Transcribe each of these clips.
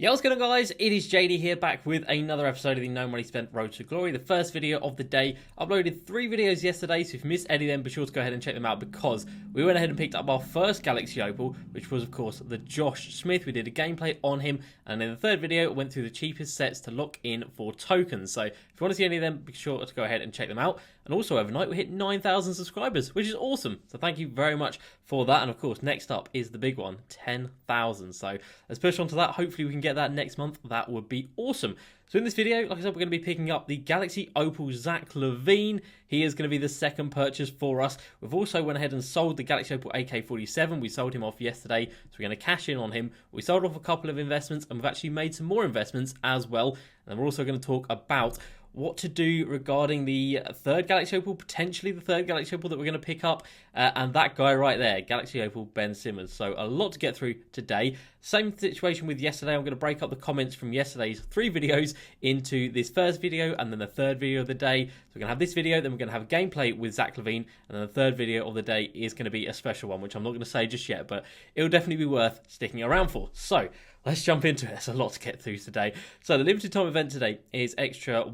Yo, what's going on, guys? It is JD here, back with another episode of the No Money Spent Road to Glory, the first video of the day. Uploaded 3 videos yesterday, so if you missed any of them, be sure to go ahead and check them out, because we went ahead and picked up our first Galaxy Opal, which was, of course, the Josh Smith. We did a gameplay on him, and in the third video, went through the cheapest sets to lock in for tokens. So if you want to see any of them, be sure to go ahead and check them out. And also, overnight, we hit 9,000 subscribers, which is awesome. So thank you very much for that. And of course, next up is the big one, 10,000. So let's push on to that. Hopefully we can get that next month. That would be awesome. So in this video, like I said, we're going to be picking up the Galaxy Opal Zach Lavine. He is going to be the second purchase for us. We've also went ahead and sold the Galaxy Opal AK-47. We sold him off yesterday, so we're going to cash in on him. We sold off a couple of investments, and we've actually made some more investments as well. And we're also going to talk about what to do regarding the third Galaxy Opal, potentially the third Galaxy Opal that we're going to pick up, and that guy right there, Galaxy Opal Ben Simmons. So a lot to get through today. Same situation with yesterday. I'm going to break up the comments from yesterday's 3 videos into this first video and then the third video of the day. So we're going to have this video, then we're going to have a gameplay with Zach Lavine, and then the third video of the day is going to be a special one, which I'm not going to say just yet, but it'll definitely be worth sticking around for. So let's jump into it. There's a lot to get through today. So the limited time event today is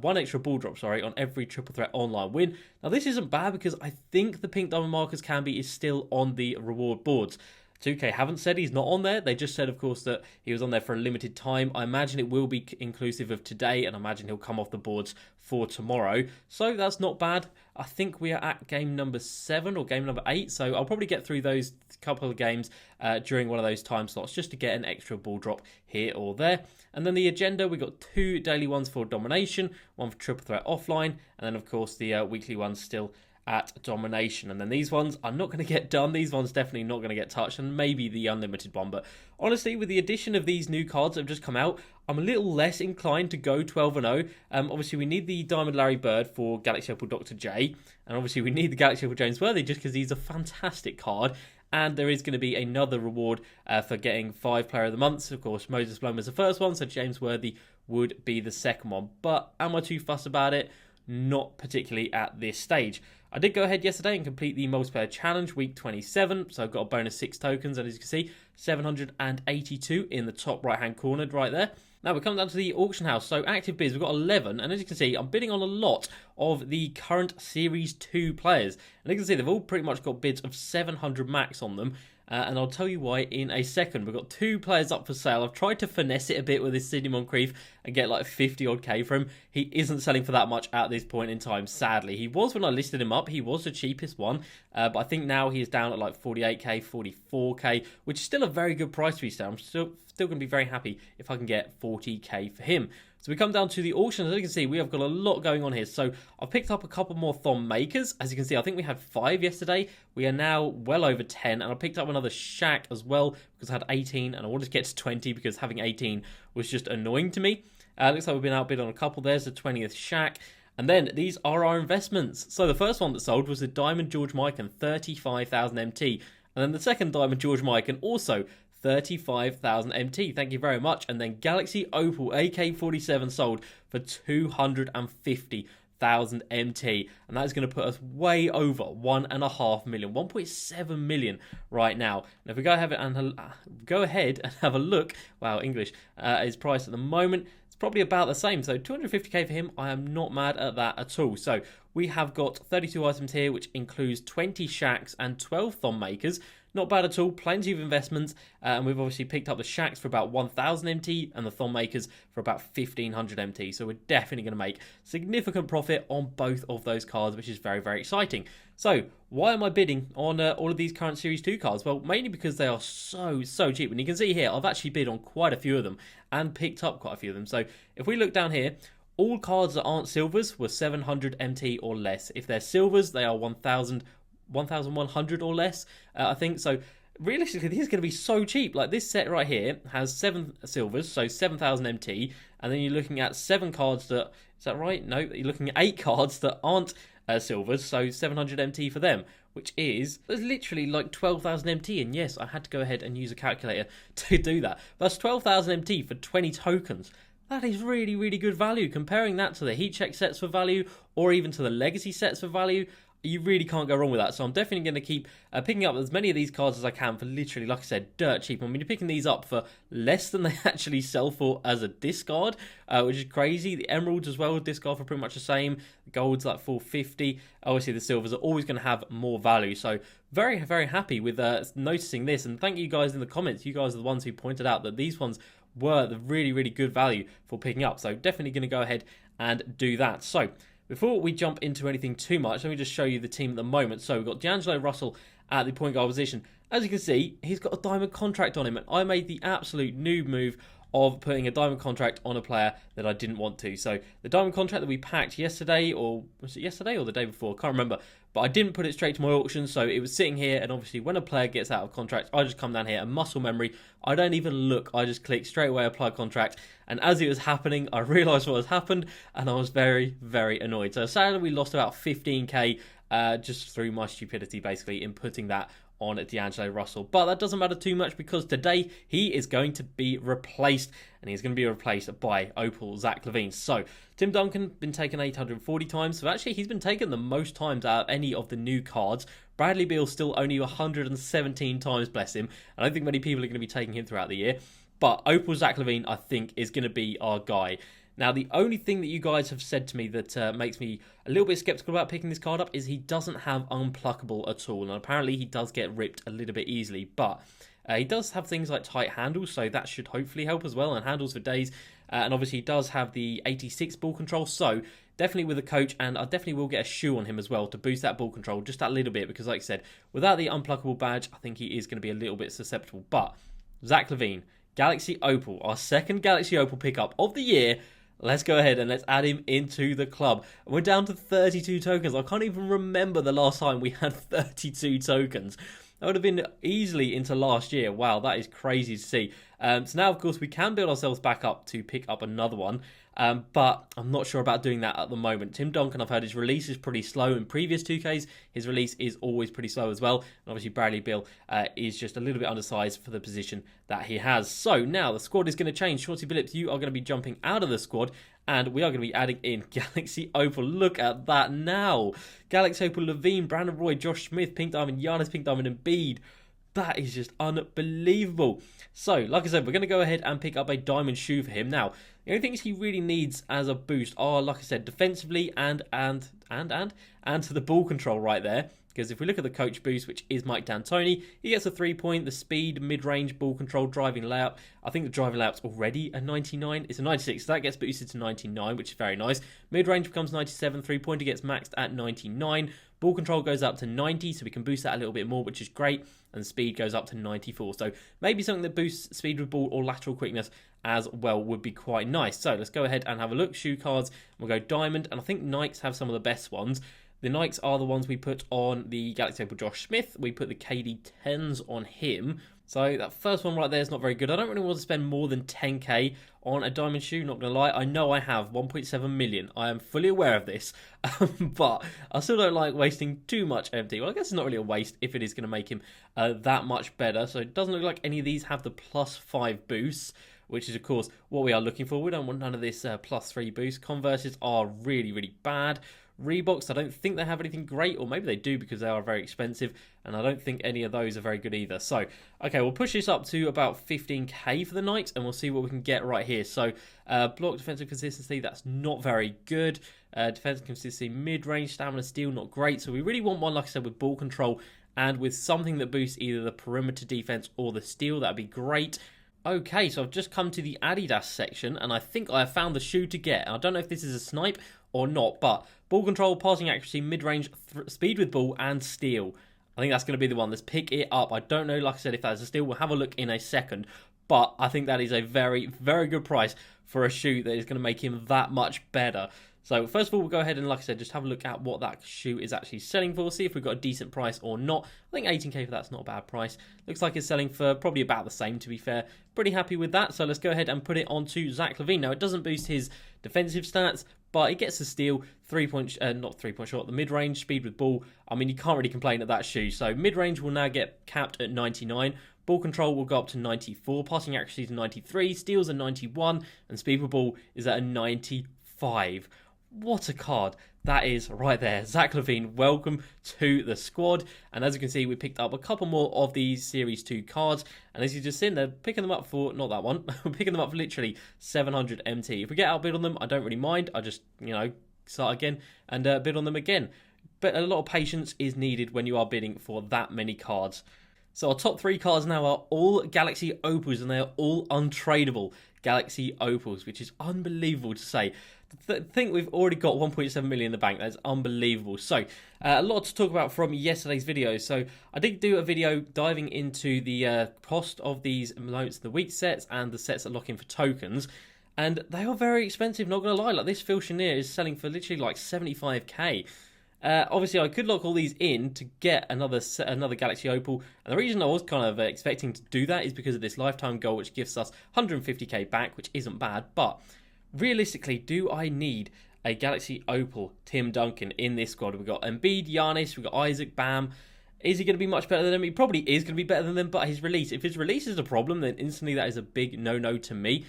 one extra ball drop, on every triple threat online win. Now this isn't bad, because I think the pink diamond markers is still on the reward boards. 2K haven't said he's not on there. They just said, of course, that he was on there for a limited time. I imagine it will be inclusive of today, and I imagine he'll come off the boards for tomorrow. So that's not bad. I think we are at game number 7 or game number 8. So I'll probably get through those couple of games during one of those time slots, just to get an extra ball drop here or there. And then the agenda, we got 2 daily ones for domination, 1 for triple threat offline, and then, of course, the weekly ones still at domination. And then these ones are not going to get done. These ones definitely not going to get touched, and maybe the unlimited one. But honestly, with the addition of these new cards that have just come out, I'm a little less inclined to go 12-0. Obviously, we need the Diamond Larry Bird for Galaxy Opal Dr. J, and obviously we need the Galaxy Opal James Worthy, just because he's a fantastic card. And there is going to be another reward for getting 5 Player of the Months. Of course, Moses Bloom was the first one, so James Worthy would be the second one. But am I too fussed about it? Not particularly at this stage. I did go ahead yesterday and complete the multiplayer challenge, week 27. So I've got a bonus 6 tokens, and as you can see, 782 in the top right-hand corner right there. Now we come down to the auction house. So active bids, we've got 11, and as you can see, I'm bidding on a lot of the current Series 2 players. And you can see they've all pretty much got bids of 700 max on them. And I'll tell you why in a second. We've got 2 players up for sale. I've tried to finesse it a bit with this Sidney Moncrief and get like 50 odd K for him. He isn't selling for that much at this point in time, sadly. He was when I listed him up. He was the cheapest one. But I think now he is down at like 48k, 44k, which is still a very good price for you. I'm still going to be very happy if I can get 40k for him. So we come down to the auction. As you can see, we have got a lot going on here. So I've picked up a couple more thumb makers. As you can see, I think we had 5 yesterday. We are now well over 10. And I picked up another shack as well, because I had 18 and I wanted to get to 20 because having 18 was just annoying to me. Looks like we've been outbid on a couple. There's the 20th shack. And then these are our investments. So the first one that sold was the Diamond George Mikan, 35,000 MT. And then the second Diamond George Mikan, also 35,000 MT. Thank you very much. And then Galaxy Opal AK-47 sold for 250,000 MT. And that is going to put us way over 1.5 million, 1.7 million right now. And if we go ahead and have a look, wow, English, his price at the moment, it's probably about the same. So 250k for him, I am not mad at that at all. So we have got 32 items here, which includes 20 shacks and 12 thumb makers. Not bad at all, plenty of investments, and we've obviously picked up the shacks for about 1,000 MT and the thumb makers for about 1,500 MT, so we're definitely going to make significant profit on both of those cards, which is very, very exciting. So, why am I bidding on all of these current Series 2 cards? Well, mainly because they are so cheap, and you can see here, I've actually bid on quite a few of them, and picked up quite a few of them. So, if we look down here, all cards that aren't silvers were 700 MT or less. If they're silvers, they are 1,100 or less, I think. So realistically, these are going to be so cheap. Like this set right here has 7 silvers, so 7,000 MT, and then you're looking at 7 cards that, is that right? No, you're looking at 8 cards that aren't silvers, so 700 MT for them, which is literally like 12,000 MT. And yes, I had to go ahead and use a calculator to do that. That's 12,000 MT for 20 tokens. That is really, really good value. Comparing that to the heat check sets for value, or even to the legacy sets for value, you really can't go wrong with that. So I'm definitely going to keep picking up as many of these cards as I can for literally, like I said, dirt cheap. I mean, you're picking these up for less than they actually sell for as a discard, which is crazy. The emeralds as well, discard for pretty much the same. The gold's like 450. Obviously, the silvers are always going to have more value. So very, very happy with noticing this. And thank you guys in the comments. You guys are the ones who pointed out that these ones were the really, really good value for picking up. So definitely going to go ahead and do that. So before we jump into anything too much, let me just show you the team at the moment. So we've got D'Angelo Russell at the point guard position. As you can see, he's got a diamond contract on him, and I made the absolute noob move of putting a diamond contract on a player that I didn't want to. So the diamond contract that we packed yesterday, or was it yesterday or the day before? I can't remember. But I didn't put it straight to my auction, so it was sitting here, and obviously when a player gets out of contract, I just come down here and muscle memory. I don't even look, I just click straight away apply contract, and as it was happening, I realised what has happened, and I was very, very annoyed. So sadly, we lost about 15k just through my stupidity, basically, in putting that on D'Angelo Russell. But that doesn't matter too much because today he is going to be replaced, and he's going to be replaced by Opal Lavine. So Tim Duncan been taken 840 times, so actually he's been taken the most times out of any of the new cards. Bradley Beal still only 117 times, bless him. I don't think many people are going to be taking him throughout the year, but Opal Lavine I think is going to be our guy. Now, the only thing that you guys have said to me that makes me a little bit skeptical about picking this card up is he doesn't have Unpluckable at all. And apparently he does get ripped a little bit easily, but he does have things like tight handles, so that should hopefully help as well, and handles for days. And obviously he does have the 86 ball control, so definitely with a coach, and I definitely will get a shoe on him as well to boost that ball control just that little bit, because like I said, without the Unpluckable badge, I think he is going to be a little bit susceptible. But Lavine, Galaxy Opal, our second Galaxy Opal pickup of the year. Let's go ahead and let's add him into the club. We're down to 32 tokens. I can't even remember the last time we had 32 tokens. That would have been easily into last year. Wow, that is crazy to see. So now, of course, we can build ourselves back up to pick up another one. But I'm not sure about doing that at the moment. Tim Duncan, I've heard his release is pretty slow. In previous 2Ks, his release is always pretty slow as well. And obviously, Bradley Beal is just a little bit undersized for the position that he has. So now the squad is going to change. Shorty Billups, you are going to be jumping out of the squad, and we are going to be adding in Galaxy Opal. Look at that now. Galaxy Opal, Lavine, Brandon Roy, Josh Smith, Pink Diamond, Yanis, Pink Diamond, and Bede. That is just unbelievable. So, like I said, we're going to go ahead and pick up a diamond shoe for him. Now, the only things he really needs as a boost are, like I said, defensively and to the ball control right there. Because if we look at the coach boost, which is Mike D'Antoni, he gets a 3-point, the speed, mid-range, ball control, driving layup. I think the driving layup's already a 99. It's a 96, so that gets boosted to 99, which is very nice. Mid-range becomes 97, 3-pointer gets maxed at 99. Ball control goes up to 90, so we can boost that a little bit more, which is great. And speed goes up to 94. So maybe something that boosts speed with ball or lateral quickness as well would be quite nice. So let's go ahead and have a look. Shoe cards, we'll go diamond, and I think Nikes have some of the best ones. The Nikes are the ones we put on the Galaxy Opal Josh Smith. We put the KD 10s on him. So that first one right there is not very good. I don't really want to spend more than 10k on a diamond shoe, not going to lie. I know I have 1.7 million. I am fully aware of this. But I still don't like wasting too much empty. Well, I guess it's not really a waste if it is going to make him that much better. So it doesn't look like any of these have the +5 boosts, which is, of course, what we are looking for. We don't want none of this +3 boost. Converses are really, really bad. Reeboks, I don't think they have anything great, or maybe they do because they are very expensive, and I don't think any of those are very good either. So, okay, we'll push this up to about 15k for the Knights, and we'll see what we can get right here. So, block defensive consistency, that's not very good. Defensive consistency, mid-range, stamina, steal, not great. So we really want one, like I said, with ball control and with something that boosts either the perimeter defense or the steal. That'd be great. Okay, so I've just come to the Adidas section, and I think I have found the shoe to get. I don't know if this is a snipe or not, but ball control, passing accuracy, mid-range, speed with ball, and steal. I think that's going to be the one. Let's pick it up. I don't know, like I said, if that's a steal. We'll have a look in a second, but I think that is a very, very good price for a shoe that is going to make him that much better. So first of all, we'll go ahead and, like I said, just have a look at what that shoe is actually selling for. See if we've got a decent price or not. I think 18k for that's not a bad price. Looks like it's selling for probably about the same, to be fair. Pretty happy with that. So let's go ahead and put it onto Lavine. Now, it doesn't boost his defensive stats, but it gets a steal, not 3-point shot, the mid-range, speed with ball. I mean, you can't really complain at that shoe. So mid-range will now get capped at 99. Ball control will go up to 94. Passing accuracy is 93. Steals are 91. And speed with ball is at a 95. what a card that is right there. Zach Lavine, welcome to the squad. And as you can see, we picked up a couple more of these Series 2 cards. And as you just seen, they're picking them up for, not that one, we're picking them up for literally 700 MT. If we get outbid on them, I don't really mind. I just, start again and bid on them again. But a lot of patience is needed when you are bidding for that many cards. So our top 3 cards now are all Galaxy Opals, and they are all untradeable Galaxy Opals, which is unbelievable to say. I think we've already got 1.7 million in the bank. That's unbelievable. So a lot to talk about from yesterday's video. So I did do a video diving into the cost of these moments, the weak sets and the sets that lock in for tokens. And they are very expensive, not going to lie. Like this Phil Chenier is selling for literally like 75k. Obviously, I could lock all these in to get another Galaxy Opal, and the reason I was kind of expecting to do that is because of this lifetime goal, which gives us 150k back, which isn't bad. But realistically, do I need a Galaxy Opal Tim Duncan in this squad? We've got Embiid, Yanis, we've got Isaac, Bam. Is he going to be much better than them? He probably is going to be better than them, but his release, if his release is a problem, then instantly that is a big no-no to me.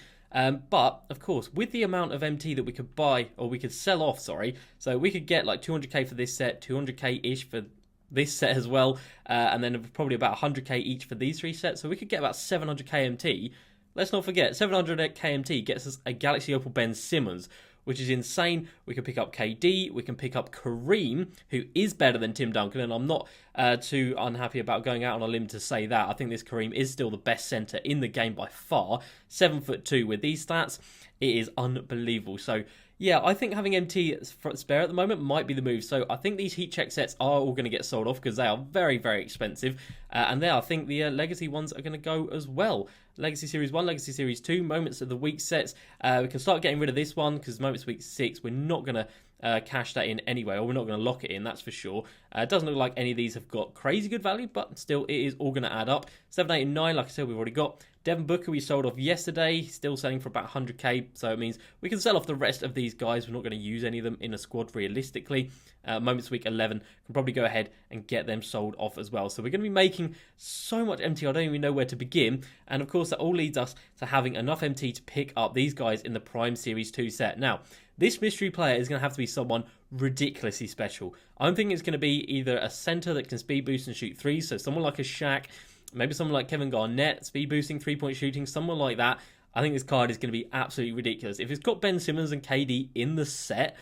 But, of course, with the amount of MT that we could buy, or we could sell off, sorry, so we could get like 200k for this set, 200k-ish for this set as well, and then probably about 100k each for these 3 sets, so we could get about 700k MT. Let's not forget, 700k MT gets us a Galaxy Opal Ben Simmons, which is insane. We can pick up KD, we can pick up Kareem, who is better than Tim Duncan, and I'm not too unhappy about going out on a limb to say that. I think this Kareem is still the best centre in the game by far. 7'2" with these stats, it is unbelievable. So yeah, I think having MT spare at the moment might be the move. So I think these heat check sets are all going to get sold off because they are very, very expensive. And there, I think the Legacy ones are going to go as well. Legacy Series 1, Legacy Series 2, Moments of the Week sets. We can start getting rid of this one because Moments Week 6, we're not going to cash that in anyway, or we're not going to lock it in, that's for sure. It doesn't look like any of these have got crazy good value, but still, it is all going to add up. 7, 8, and 9, like I said, we've already got. Devin Booker, we sold off yesterday, still selling for about 100k, so it means we can sell off the rest of these guys. We're not going to use any of them in a squad realistically. Moments Week 11, can probably go ahead and get them sold off as well. So we're going to be making so much MT, I don't even know where to begin. And of course, that all leads us to having enough MT to pick up these guys in the Prime Series 2 set. Now, this mystery player is going to have to be someone ridiculously special. I'm thinking it's going to be either a center that can speed boost and shoot threes, so someone like a Shaq, maybe someone like Kevin Garnett, speed boosting, 3-point shooting, someone like that. I think this card is going to be absolutely ridiculous. If it's got Ben Simmons and KD in the set,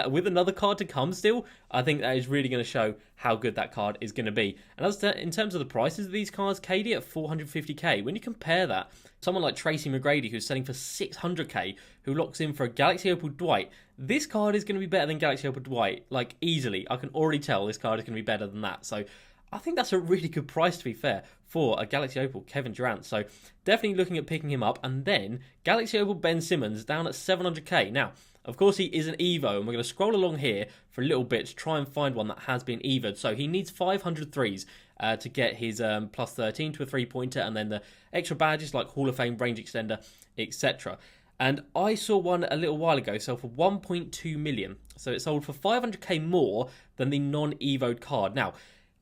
with another card to come still, I think that is really going to show how good that card is going to be. And as to, in terms of the prices of these cards, KD at 450k, when you compare that, someone like Tracy McGrady, who's selling for 600k, who locks in for a Galaxy Opal Dwight, this card is going to be better than Galaxy Opal Dwight, like easily. I can already tell this card is going to be better than that. So I think that's a really good price, to be fair, for a Galaxy Opal Kevin Durant. So definitely looking at picking him up. And then Galaxy Opal Ben Simmons down at 700k. Now, of course, he is an Evo, and we're going to scroll along here for a little bit to try and find one that has been Evo'd. So he needs 500 threes to get his plus 13 to a three-pointer, and then the extra badges like Hall of Fame, Range Extender, etc. And I saw one a little while ago, sold for 1.2 million. So it sold for 500k more than the non-Evo'd card. Now,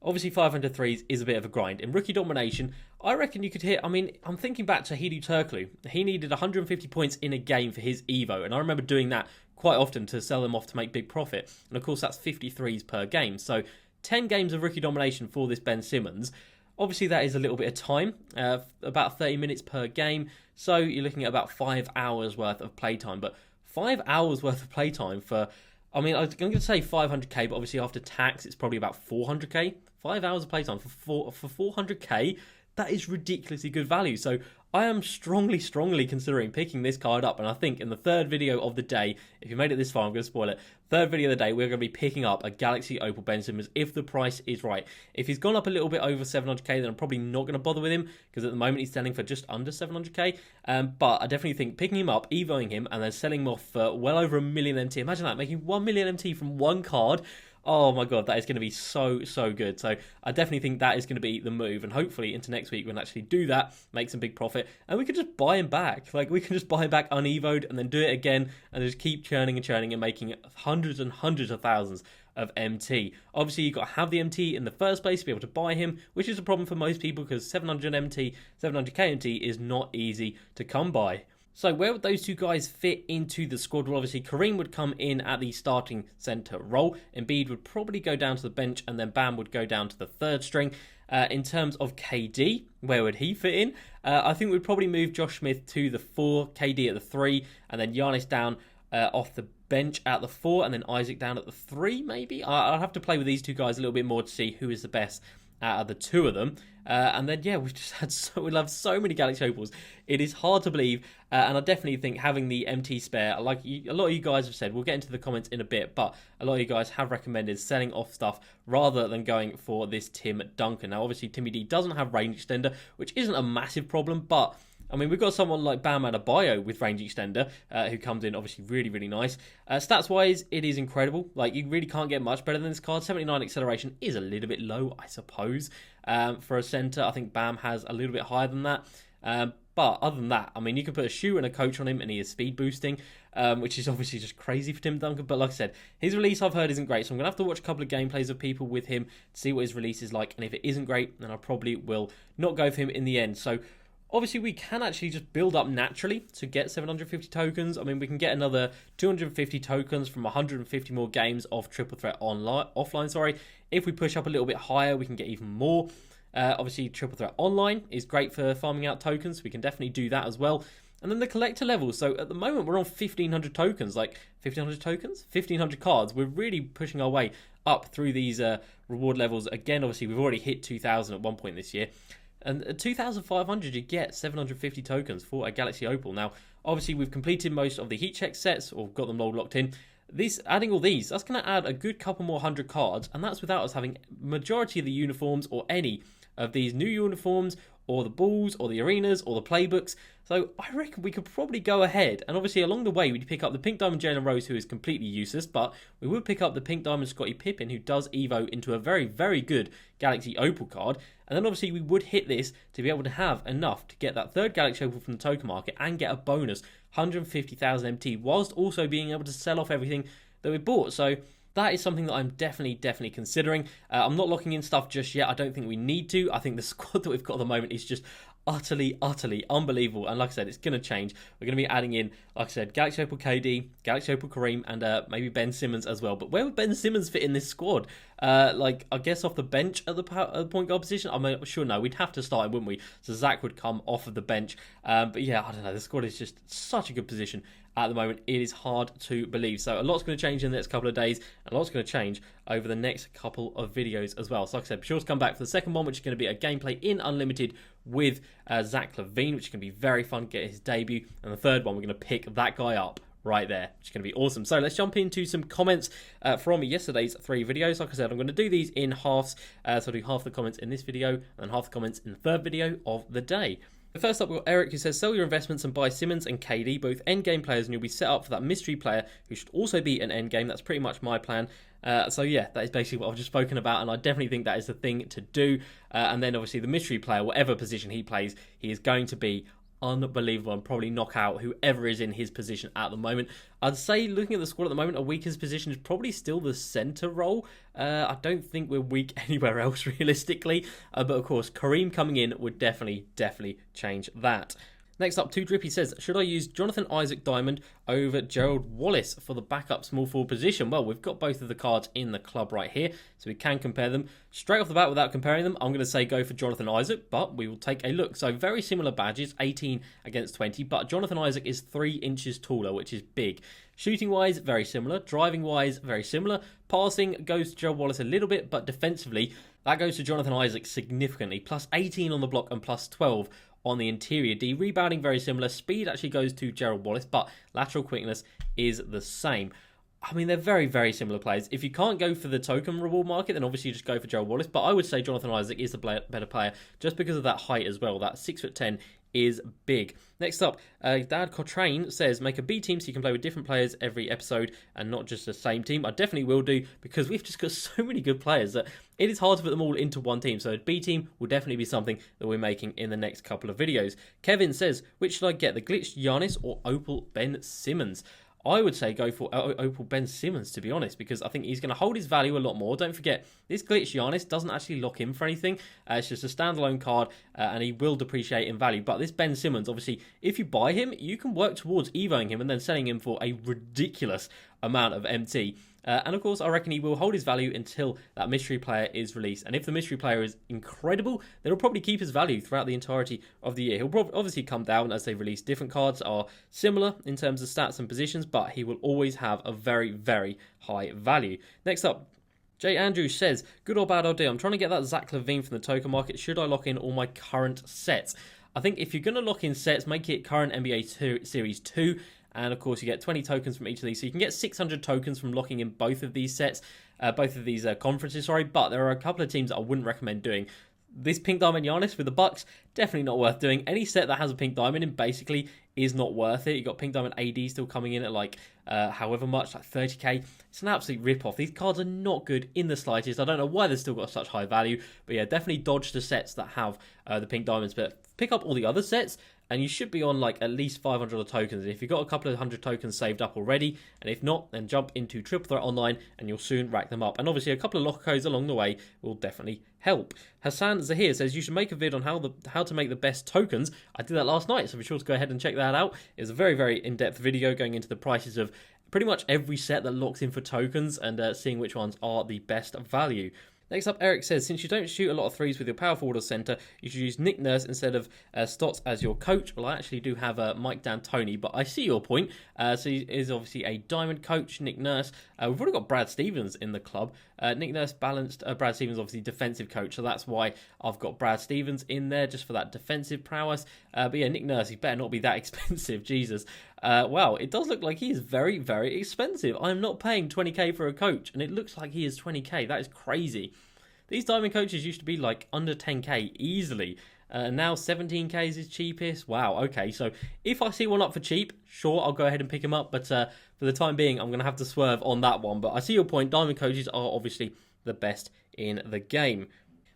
obviously 500 threes is a bit of a grind. In Rookie Domination, I reckon you could hit, I mean, I'm thinking back to Hedo Turkoglu. He needed 150 points in a game for his Evo, and I remember doing that quite often to sell them off to make big profit. And of course, that's 50 threes per game. So 10 games of Rookie Domination for this Ben Simmons. Obviously, that is a little bit of time, about 30 minutes per game. So you're looking at about 5 hours worth of playtime. But 5 hours worth of playtime for, I mean, I'm going to say 500k, but obviously after tax, it's probably about 400k. 5 hours of playtime for 400k, that is ridiculously good value. So I am strongly considering picking this card up. And I think in the third video of the day, if you made it this far, I'm going to spoil it. Third video of the day, we're going to be picking up a Galaxy Opal Ben Simmons if the price is right. If he's gone up a little bit over 700k, then I'm probably not going to bother with him because at the moment he's selling for just under 700k. But I definitely think picking him up, evoing him, and then selling him off for well over 1 million MT. Imagine that, making 1 million MT from one card. Oh my god, that is going to be so good. So I definitely think that is going to be the move. And hopefully into next week we can actually do that, make some big profit. And we can just buy him back. Like, we can just buy him back unevoed and then do it again and just keep churning and making hundreds and hundreds of thousands of MT. Obviously, you've got to have the MT in the first place to be able to buy him, which is a problem for most people because 700 MT, 700k MT is not easy to come by. So where would those two guys fit into the squad? Well, obviously Kareem would come in at the starting centre role. Embiid would probably go down to the bench, and then Bam would go down to the third string. In terms of KD, where would he fit in? I think we'd probably move Josh Smith to the 4, KD at the 3, and then Yanis down off the bench at the 4, and then Isaac down at the 3, maybe? I'll have to play with these two guys a little bit more to see who is the best out of the two of them. And then, yeah, we've just had we'll have so many Galaxy Opals. It is hard to believe. And I definitely think having the MT spare, like a lot of you guys have said, we'll get into the comments in a bit, but a lot of you guys have recommended selling off stuff rather than going for this Tim Duncan. Now, obviously, Timmy D doesn't have range extender, which isn't a massive problem, but I mean, we've got someone like Bam Adebayo with range extender, who comes in obviously really, really nice. Stats-wise, it is incredible. Like, you really can't get much better than this card. 79 acceleration is a little bit low, I suppose, for a centre. I think Bam has a little bit higher than that. But other than that, I mean, you could put a shoe and a coach on him and he is speed boosting, which is obviously just crazy for Tim Duncan. But like I said, his release I've heard isn't great, so I'm going to have to watch a couple of gameplays of people with him to see what his release is like. And if it isn't great, then I probably will not go for him in the end. So obviously, we can actually just build up naturally to get 750 tokens. I mean, we can get another 250 tokens from 150 more games of Triple Threat offline. If we push up a little bit higher, we can get even more. Obviously, Triple Threat Online is great for farming out tokens. We can definitely do that as well. And then the collector levels. So at the moment, we're on 1,500 tokens. Like, 1,500 tokens? 1,500 cards. We're really pushing our way up through these reward levels. Again, obviously, we've already hit 2,000 at one point this year. And at 2,500, you get 750 tokens for a Galaxy Opal. Now, obviously, we've completed most of the heat check sets, or got them all locked in. Adding all these, that's going to add a good couple more 100 cards, and that's without us having majority of the uniforms, or any of these new uniforms, or the balls, or the arenas, or the playbooks. So I reckon we could probably go ahead, and obviously along the way we'd pick up the Pink Diamond Jalen Rose, who is completely useless, but we would pick up the Pink Diamond Scottie Pippen, who does evo into a very, very good Galaxy Opal card. And then obviously we would hit this to be able to have enough to get that third Galaxy Opal from the token market and get a bonus 150,000 MT, whilst also being able to sell off everything that we bought. So that is something that I'm definitely considering. I'm not locking in stuff just yet. I don't think we need to. I think the squad that we've got at the moment is just utterly unbelievable. And like I said, it's going to change. We're going to be adding in, like I said, Galaxy Opal KD, Galaxy Opal Kareem, and maybe Ben Simmons as well. But where would Ben Simmons fit in this squad? Like, I guess off the bench at the point guard position? I'm sure no, we'd have to start him, wouldn't we? So Zach would come off of the bench. But yeah, I don't know. The squad is just such a good position at the moment. It is hard to believe. So a lot's going to change in the next couple of days, and a lot's going to change over the next couple of videos as well. So like I said, be sure to come back for the second one, which is going to be a gameplay in Unlimited with Zach Lavine, which is going to be very fun, get his debut. And the third one, we're going to pick that guy up right there, which is going to be awesome. So let's jump into some comments from yesterday's 3 videos. Like I said, I'm going to do these in halves. So I'll do half the comments in this video and half the comments in the third video of the day. First up, we've got Eric, who says, sell your investments and buy Simmons and KD, both endgame players, and you'll be set up for that mystery player who should also be an endgame. That's pretty much my plan. So yeah, that is basically what I've just spoken about, and I definitely think that is the thing to do. And then obviously the mystery player, whatever position he plays, he is going to be unbelievable and probably knock out whoever is in his position at the moment. I'd say, looking at the squad at the moment, our weakest position is probably still the centre role. I don't think we're weak anywhere else realistically, but of course Kareem coming in would definitely change that. Next up, 2Drippy says, should I use Jonathan Isaac Diamond over Gerald Wallace for the backup small forward position? Well, we've got both of the cards in the club right here, so we can compare them. Straight off the bat, without comparing them, I'm going to say go for Jonathan Isaac, but we will take a look. So very similar badges, 18 against 20, but Jonathan Isaac is 3 inches taller, which is big. Shooting-wise, very similar. Driving-wise, very similar. Passing goes to Gerald Wallace a little bit, but defensively, that goes to Jonathan Isaac significantly. Plus 18 on the block and plus 12 on the interior D. Rebounding very similar. Speed actually goes to Gerald Wallace, but lateral quickness is the same. I mean, they're very similar players. If you can't go for the token reward market, then obviously you just go for Gerald Wallace. But I would say Jonathan Isaac is the better player just because of that height as well. That 6'10" is big. Next up, Dad Cochrane says, make a B team so you can play with different players every episode and not just the same team. I definitely will do, because we've just got so many good players that it is hard to put them all into one team. So a B team will definitely be something that we're making in the next couple of videos. Kevin says, which should I get, the glitched Yanis or Opal Ben Simmons? I would say go for Opal Ben Simmons, to be honest, because I think he's going to hold his value a lot more. Don't forget, this glitch Yanis doesn't actually lock in for anything. It's just a standalone card, and he will depreciate in value. But this Ben Simmons, obviously, if you buy him, you can work towards evoing him and then selling him for a ridiculous amount of MT. And of course, I reckon he will hold his value until that mystery player is released. And if the mystery player is incredible, then he'll probably keep his value throughout the entirety of the year. He'll obviously come down as they release different cards are similar in terms of stats and positions, but he will always have a very, very high value. Next up, J. Andrew says, good or bad idea? I'm trying to get that Zach Lavine from the token market. Should I lock in all my current sets? I think if you're going to lock in sets, make it current NBA Series 2. And of course, you get 20 tokens from each of these. So you can get 600 tokens from locking in both of these sets, both of these conferences, sorry. But there are a couple of teams that I wouldn't recommend doing. This Pink Diamond Yanis with the Bucks, definitely not worth doing. Any set that has a Pink Diamond in basically is not worth it. You got Pink Diamond AD still coming in at like however much, like 30k. It's an absolute rip-off. These cards are not good in the slightest. I don't know why they've still got such high value. But yeah, definitely dodge the sets that have the Pink Diamonds. But pick up all the other sets, and you should be on like at least 500 tokens. And if you've got a couple of hundred tokens saved up already, and if not, then jump into Triple Threat Online and you'll soon rack them up. And obviously a couple of locker codes along the way will definitely help. Hassan Zahir says you should make a vid on how to make the best tokens. I did that last night, so be sure to go ahead and check that out. It was a very, very in-depth video going into the prices of pretty much every set that locks in for tokens and seeing which ones are the best value. Next up, Eric says, since you don't shoot a lot of threes with your power forward or centre, you should use Nick Nurse instead of Stotts as your coach. Well, I actually do have Mike D'Antoni, but I see your point. So he is obviously a diamond coach, Nick Nurse. We've already got Brad Stevens in the club. Nick Nurse balanced, Brad Stevens obviously defensive coach, so that's why I've got Brad Stevens in there, just for that defensive prowess. But yeah, Nick Nurse, he better not be that expensive, Jesus. Wow, it does look like he is very, very expensive. I'm not paying 20k for a coach, and it looks like he is 20k. That is crazy. These diamond coaches used to be like under 10k easily. Now 17k is his cheapest. Wow, okay. So if I see one up for cheap, sure, I'll go ahead and pick him up. But for the time being, I'm going to have to swerve on that one. But I see your point. Diamond coaches are obviously the best in the game.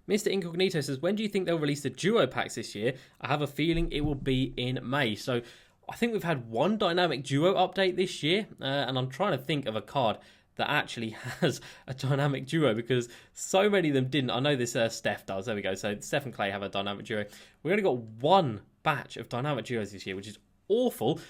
Mr. Incognito says, when do you think they'll release the duo packs this year? I have a feeling it will be in May. So I think we've had one dynamic duo update this year. And I'm trying to think of a card that actually has a dynamic duo, because so many of them didn't. I know this Steph does. There we go. So Steph and Clay have a dynamic duo. We've only got one batch of dynamic duos this year, which is awful.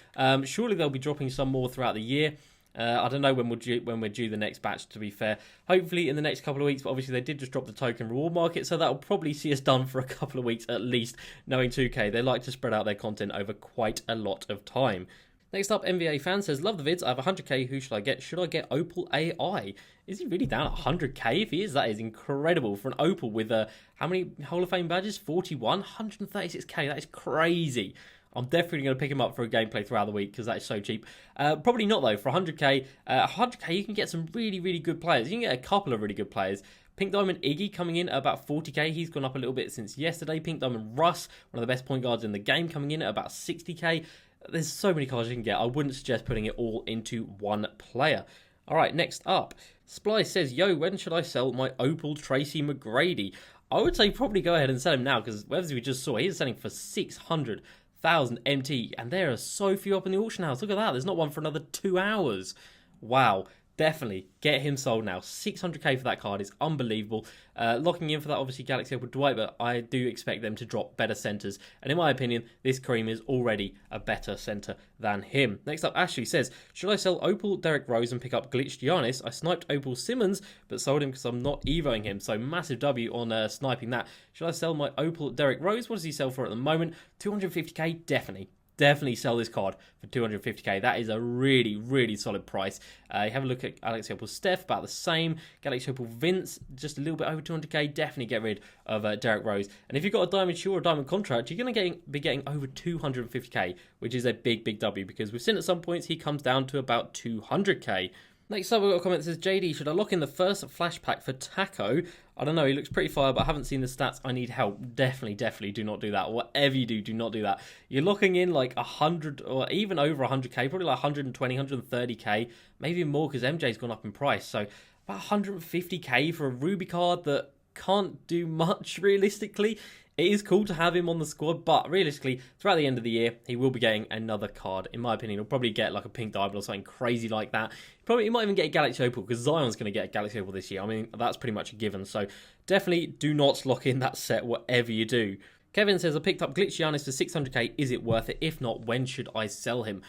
Surely they'll be dropping some more throughout the year. I don't know when we're due the next batch, to be fair. Hopefully in the next couple of weeks, but obviously they did just drop the token reward market, so that'll probably see us done for a couple of weeks at least. Knowing 2K, they like to spread out their content over quite a lot of time. Next up, MVA fan says, love the vids, I have 100k, who should I get? Should I get Opal AI? Is he really down at 100k? If he is, that is incredible for an Opal with, how many Hall of Fame badges? 41? 136k, that is crazy. I'm definitely going to pick him up for a gameplay throughout the week because that is so cheap. Probably not though, for 100k. 100k you can get some really, really good players. You can get a couple of really good players. Pink Diamond Iggy coming in at about 40k. He's gone up a little bit since yesterday. Pink Diamond Russ, one of the best point guards in the game, coming in at about 60k. There's so many cards you can get. I wouldn't suggest putting it all into one player. All right, next up. Splice says, yo, when should I sell my Opal Tracy McGrady? I would say probably go ahead and sell him now, because as we just saw, he's selling for 600,000 MT, and there are so few up in the auction house. Look at that. There's not one for another 2 hours. Wow. Definitely get him sold now. 600k for that card is unbelievable. Locking in for that, obviously, Galaxy Opal Dwight, but I do expect them to drop better centres. And in my opinion, this Kareem is already a better centre than him. Next up, Ashley says, should I sell Opal Derrick Rose and pick up glitched Yanis? I sniped Opal Simmons, but sold him because I'm not evoing him. So massive W on sniping that. Should I sell my Opal Derrick Rose? What does he sell for at the moment? 250k? Definitely. Definitely sell this card for 250k. That is a really, really solid price. You have a look at Galaxy Opal Steph, about the same. Galaxy Opal Vince, just a little bit over 200k. Definitely get rid of Derrick Rose. And if you've got a Diamond Shoe or a Diamond Contract, you're going to be getting over 250k, which is a big, big W, because we've seen at some points he comes down to about 200k. Next up, we've got a comment that says, JD, should I lock in the first flash pack for Taco? I don't know, he looks pretty fire, but I haven't seen the stats. I need help. Definitely do not do that. Whatever you do not do that. You're locking in like 100 or even over 100k, probably like 120, 130k, maybe more because MJ's gone up in price. So about 150k for a Ruby card that can't do much realistically. it is cool to have him on the squad, but realistically, throughout the end of the year, he will be getting another card. In my opinion, he'll probably get like a pink diamond or something crazy like that. He might even get a Galaxy Opal, because Zion's going to get a Galaxy Opal this year. I mean, that's pretty much a given. So definitely do not lock in that set, whatever you do. Kevin says, I picked up Glitch Yanis for 600k. Is it worth it? If not, when should I sell him?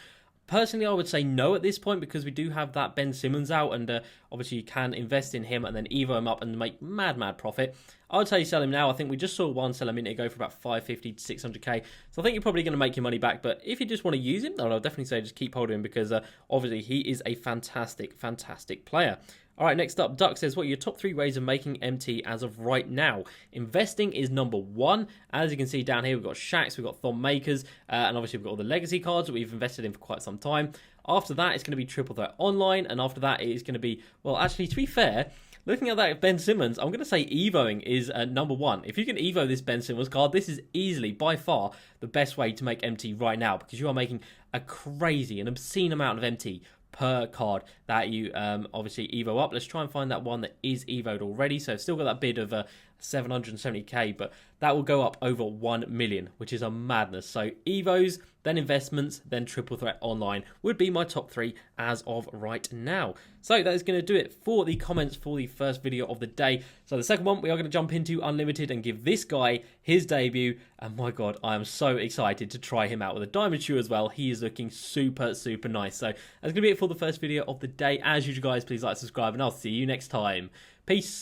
Personally, I would say no at this point, because we do have that Ben Simmons out, and obviously you can invest in him and then evo him up and make mad profit. I would say sell him now. I think we just saw one sell a minute ago for about 550 to 600k, so I think you're probably going to make your money back. But if you just want to use him, then I'll definitely say just keep holding him, because obviously he is a fantastic player. All right, next up, Duck says, what are your top 3 ways of making MT as of right now? Investing is number 1. As you can see down here, we've got Shacks, we've got Thumb Makers, and obviously we've got all the legacy cards that we've invested in for quite some time. After that, it's going to be Triple Threat Online, and after that, it is going to be, well, actually, to be fair, looking at that Ben Simmons, I'm going to say evoing is number 1. If you can evo this Ben Simmons card, this is easily, by far, the best way to make MT right now, because you are making a crazy, an obscene amount of MT per card that you obviously evo up. Let's try and find that one that is evoed already. So I've still got that bid of 770k, but that will go up over 1 million, which is a madness. So evos, then investments, then Triple Threat Online would be my top 3 as of right now. So that is going to do it for the comments for the first video of the day. So the second one, we are going to jump into Unlimited and give this guy his debut. And my God, I am so excited to try him out with a diamond shoe as well. He is looking super nice. So that's going to be it for the first video of the day. As usual, guys, please like, subscribe, and I'll see you next time. Peace.